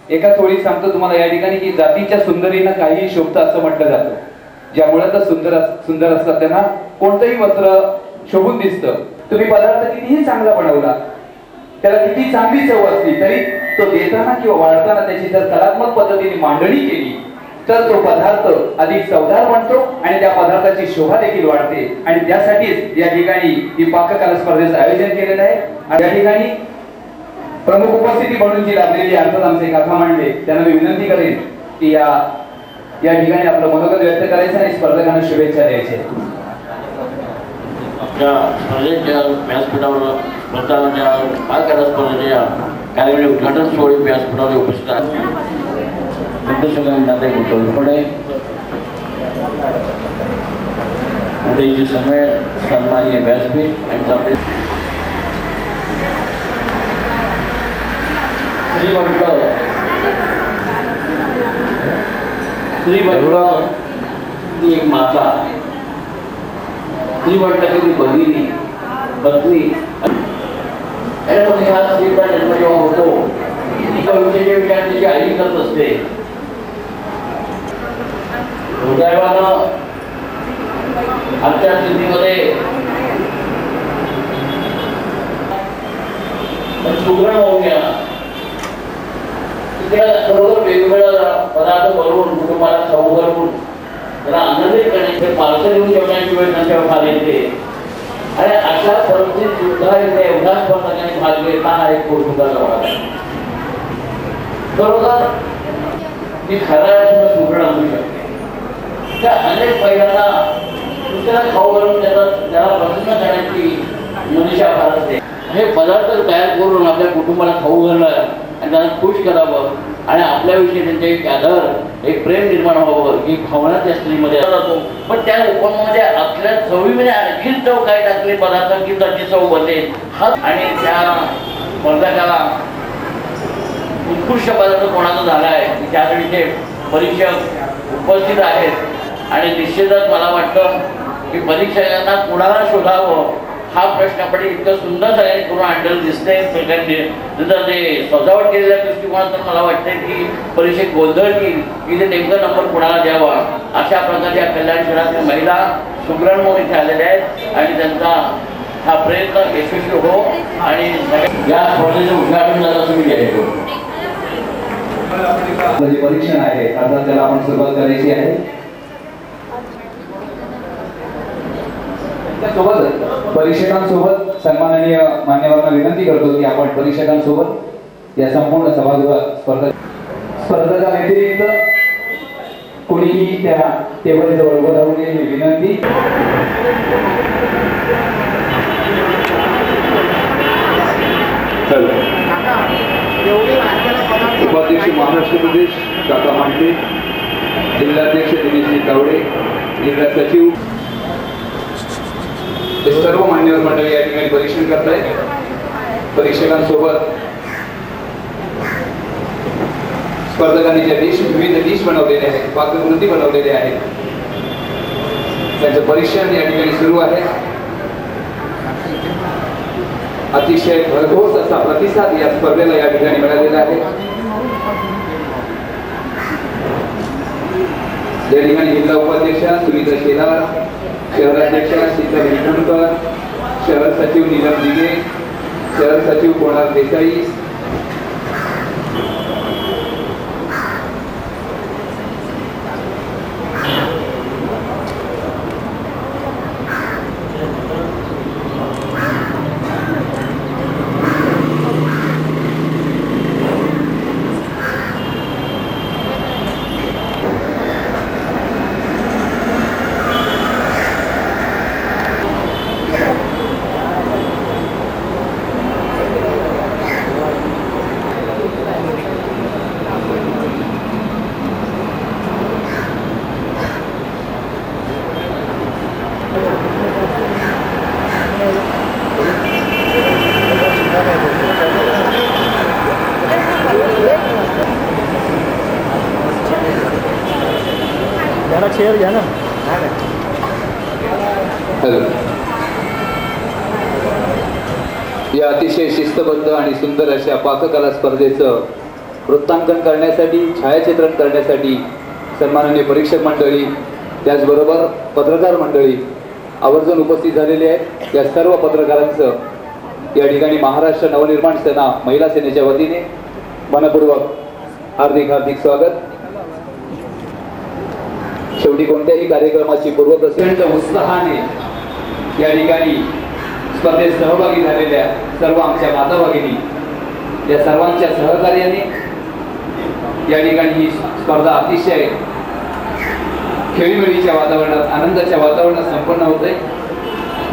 एका ओळीत सांगतो तुम्हाला या ठिकाणी की जातीच्या सुंदरीनं काहीही शोभतं असं म्हटलं जातं. ज्या मुळातच सुंदर असतात त्यांना कोणतंही वस्त्र शोभून दिसतं. तुम्ही पदार्थ कितीही चांगला बनवला, त्याला किती चांगली चव असली तरी तो देताना किंवा वाढताना त्याची जर कलात्मक पद्धतीने मांडणी केली तर तो पदार्थ अधिक चवदार बनतो आणि त्या पदार्थाची शोभा देखील वाढते. आणि त्यासाठीच या ठिकाणी ही पाककला स्पर्धेचं आयोजन केलेलं आहे. आणि या ठिकाणी प्रमुख उपस्थिती म्हणून जी लाभलेली अर्थात आमचे काका मांडले त्यांना मी विनंती करेन की या ठिकाणी आपलं मनोगत व्यक्त करायचं आणि स्पर्धकांना शुभेच्छा द्यायच्या. आपल्या स्पर्धेच्या व्यासपीठावर प्रथमच्या पाककला स्पर्धेच्या कार्यक्रमाचे उद्घाटन सोहळे व्यासपीठावर उपस्थित आहेत. पुढे समय सन्माननीय व्यासपीठ आणि आपले स्त्री म्हटलं ती एक माता, स्त्री म्हटलं की भगिनी, पत्नी. हा स्त्रीचा जन्म जेव्हा होतो भविष्याचे विचार त्याची आई करत असते. दुर्दैवानं आमच्या स्थितीमध्ये सुग्रण होऊन गेला. बरोबर वेगवेगळ्या पदार्थ बनवून कुटुंबाला खाऊ घालून त्याला आनंदित करण्याचे पार्सल येऊन जेवण्याची वेळ त्यांच्यावर फार येते. आणि अशा परिस्थितीत सुद्धा एवढा स्पर्धकांनी भाग घेतला हा एक कौतुकाचा भाग आहे. बरोबर ती खऱ्या सुग्रण असू शकते. त्या अनेक महिलांना दुसऱ्याला खाऊ घालून त्याला प्रसन्न करण्याची मनीषा फार असते. हे पदार्थ तयार करून आपल्या कुटुंबाला खाऊ घालणं आणि त्यांना खुश करावं आणि आपल्याविषयी त्यांच्या एक आदर, एक प्रेम निर्माण व्हावं ही भावना त्या स्त्रीमध्ये जातो. पण त्या उपमामध्ये आपल्या चवीमध्ये आणखी चव काय टाकले पदार्थ की त्याची चव बनेल हा. आणि त्या स्पर्धकाला उत्कृष्ट पदार्थ कोणाचा झाला आहे त्यासाठी ते परीक्षक उपस्थित आहेत. आणि निश्चितच मला वाटतं की परीक्षकांना कुणाला शोधावं हा प्रश्न आपण इतकं सुंदर सगळ्यांनी करून आणलेलं दिसतंय. नंतर ते सजावट केलेल्या दृष्टिकोनातून मला वाटतंय की परीक्षेत गोंधळ की ते नेमका नंबर कुणाला द्यावा अशा प्रकारच्या कल्याण शहरातील महिला सुग्रण म्हणून इथे आलेल्या आहेत. आणि त्यांचा हा प्रयत्न यशस्वी हो आणि या स्पर्धेचं उद्घाटन झालं तुम्ही घ्यायचं. परीक्षण आहे अर्थात त्याला आपण सुरुवात करायची आहे. त्यासोबत परीक्षकांसोबत सन्माननीय मान्यवरांना विनंती करतो की आपण परीक्षकांसोबत या संपूर्ण सभागृह स्पर्धका व्यतिरिक्त कोणीही त्या टेबल जवळ उभं राहू नये ही विनंती. उपाध्यक्ष महाराष्ट्र प्रदेश काका मांडले, जिल्हाध्यक्ष दिनेश तावडे, जिल्हा सचिव हे सर्व मान्यवर मंडळी या ठिकाणी परीक्षण करत आहेत. परीक्षकांसोबत स्पर्धकांनी ज्या विविध डिश बनवलेले आहेत, पाककृती बनवलेल्या आहेत त्यांचं परीक्षण या ठिकाणी सुरू आहे. अतिशय भरघोस असा प्रतिसाद या स्पर्धेला या ठिकाणी मिळालेला आहे. या ठिकाणी जिल्हा उपाध्यक्षा सुनीता शेलार, शहराध्यक्षा शीतल विठणकर, शहर सचिव नीलम दिगे, शहर सचिव कोणाल देसाई, शेअर घ्या ना. या अतिशय शिस्तबद्ध आणि सुंदर अशा पाककला स्पर्धेचं वृत्तांकन करण्यासाठी, छायाचित्रण करण्यासाठी सन्माननीय परीक्षक मंडळी, त्याचबरोबर पत्रकार मंडळी आवर्जून उपस्थित झालेले आहेत. या सर्व पत्रकारांचं या ठिकाणी महाराष्ट्र नवनिर्माण सेना महिला सेनेच्या वतीने मनपूर्वक हार्दिक हार्दिक स्वागत. शेवटी कोणत्याही कार्यक्रमाची पूर्वप्रसिद्ध उत्साहाने या ठिकाणी स्पर्धेत सहभागी झालेल्या सर्व आमच्या माता भगिनी, या सर्वांच्या सहकार्याने या ठिकाणी ही स्पर्धा अतिशय खेळीमेळीच्या वातावरणात, आनंदाच्या वातावरणात संपन्न होते.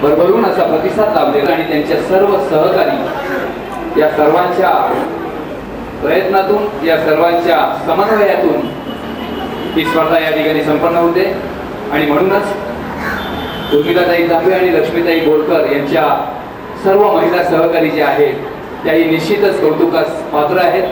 भरभरून असा प्रतिसाद लाभलेला आणि त्यांच्या सर्व सहकारी या सर्वांच्या प्रयत्नातून, या सर्वांच्या समन्वयातून ही स्पर्धा या ठिकाणी संपन्न होते. आणि म्हणूनच उर्मिलाताई तांबे आणि लक्ष्मीताई बोरकर यांच्या सर्व महिला सहकारी ज्या आहेत त्याही निश्चितच कौतुकास पात्र आहेत.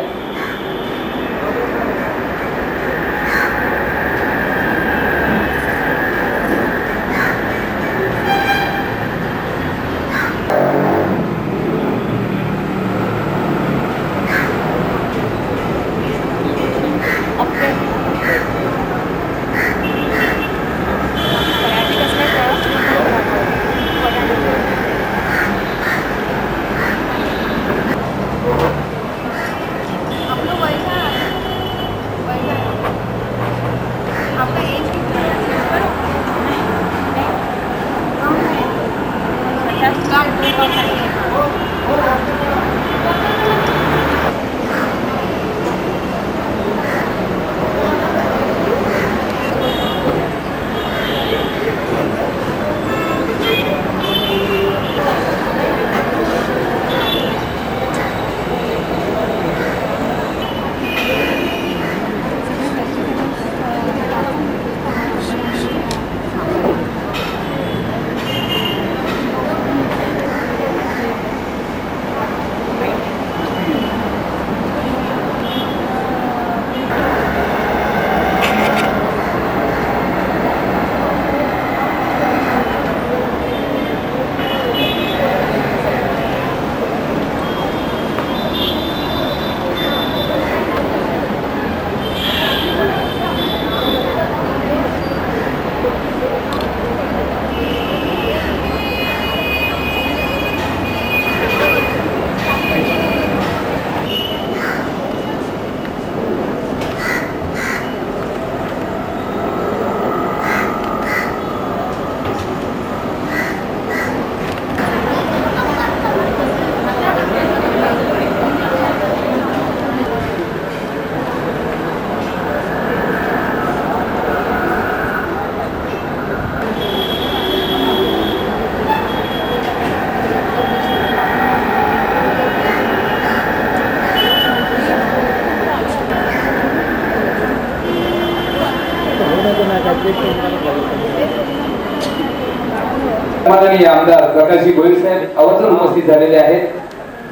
माननीय आमदार प्रकाशजी भोईर साहेब आवर्जून उपस्थित झालेले आहेत.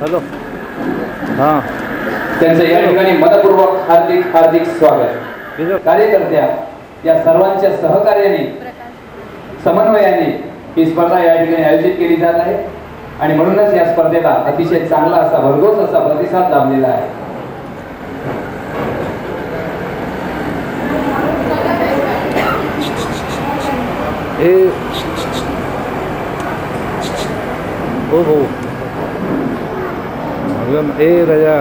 हॅलो हां त्यांचं या ठिकाणी मनपूर्वक हार्दिक हार्दिक स्वागत. कार्यकर्त्या या सर्वांच्या सहकार्याने, समन्वयाने ही स्पर्धा या ठिकाणी आयोजित केली जात आहे आणि म्हणूनच या स्पर्धेला अतिशय चांगला असा, भरघोस असा प्रतिसाद लाभलेला आहे. हो ए राजा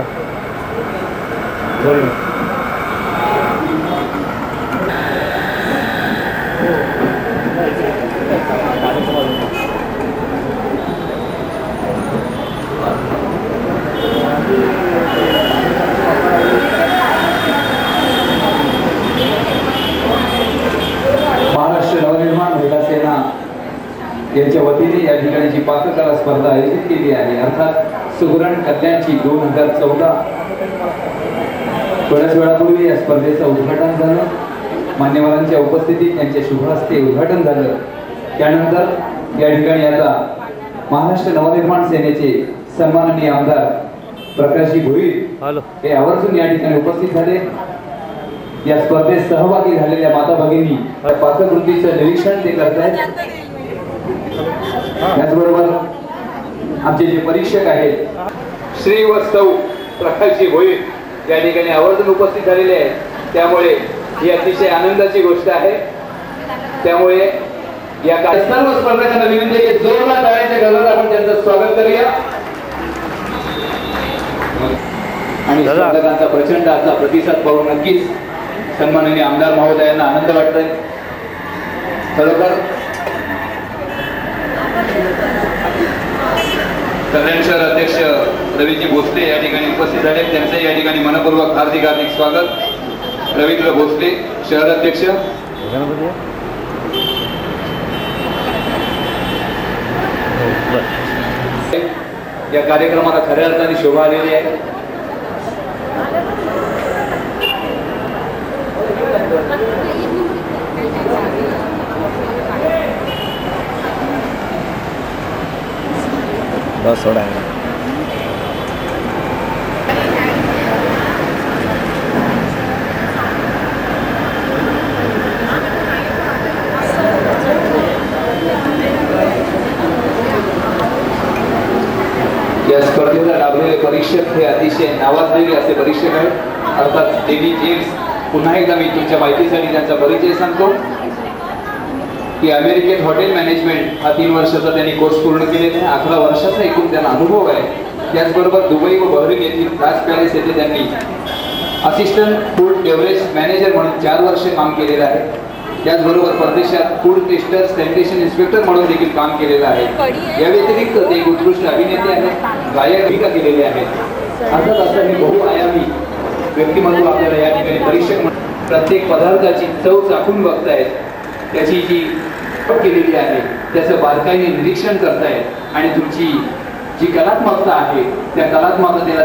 महाराष्ट्र नवनिर्माण महिला सेना यांच्या वतीने या ठिकाणी जी पाककला स्पर्धा आयोजित केली आहे, अर्थात सुगरण कल्याणची 2014. थोड्याच वेळापूर्वी या स्पर्धेचं उद्घाटन झालं. मान्यवरांच्या उपस्थितीत त्यांच्या शुभ हस्ते उद्घाटन झालं. त्यानंतर या ठिकाणी आता महाराष्ट्र नवनिर्माण सेनेचे सन्माननीय आमदार प्रकाशजी भोईर हे आवर्जून या ठिकाणी उपस्थित झाले. या स्पर्धेत सहभागी झालेल्या माता भगिनी पाककृतीचं निरीक्षण ते करतायत. त्याचबरोबर आमचे जे परीक्षक आहेत श्री व सौ प्रकाशजी भोईर या ठिकाणी आवर्जून उपस्थित झालेले आहेत, त्यामुळे ही अतिशय आनंदाची गोष्ट आहे. त्यामुळे या सर्व स्पर्धकांना विनंती आहे की जोरदार टाळ्यांच्या गजरात आपण त्यांचं स्वागत करूया. आणि स्पर्धकांचा प्रचंड असा प्रतिसाद पाहून नक्कीच सन्माननीय आमदार महोदयांना आनंद वाटतोय. खरोखर कल्याण शहर अध्यक्ष रवीजी भोसले या ठिकाणी उपस्थित झाले, त्यांचं या ठिकाणी मनपूर्वक हार्दिक हार्दिक स्वागत. रवींद्र भोसले शहर अध्यक्ष. या कार्यक्रमाला खऱ्या अर्थाने शोभा आलेली आहे. बस थोड़ा है. या स्पर्धेला लाभलेले परीक्षक हे अतिशय नावाजलेले असे परीक्षक आहेत, अर्थात डेनी जेम्स. पुन्हा एकदा मी तुमच्या माहितीसाठी त्यांचा परिचय सांगतो की अमेरिकेत हॉटेल मॅनेजमेंट हा 3 वर्षाचा त्यांनी कोर्स पूर्ण केलेला आहे. 11 वर्षाचा एकूण त्यांना अनुभव आहे. त्याचबरोबर दुबई व बहरीन येथील राज पॅलेस येथे त्यांनी असिस्टंट फूड बेवरेज मॅनेजर म्हणून 4 वर्षे काम केलेलं आहे. त्याचबरोबर परदेशात फूड टेस्टर सॅनिटेशन इन्स्पेक्टर म्हणून देखील काम केलेलं आहे. या व्यतिरिक्त ते एक उत्कृष्ट अभिनेते आहेत, गायक भूमिका केलेले आहेत. अर्थात असं हे बहुआयामी व्यक्तिमत्व आपल्याला या ठिकाणी परीक्षक प्रत्येक पदार्थाची चव चाखून बघतायत, त्याची जी केलेली आहे त्याचं बारकाईने निरीक्षण करतायत आणि तुमची जी कलात्मकता आहे त्या कलात्मकतेला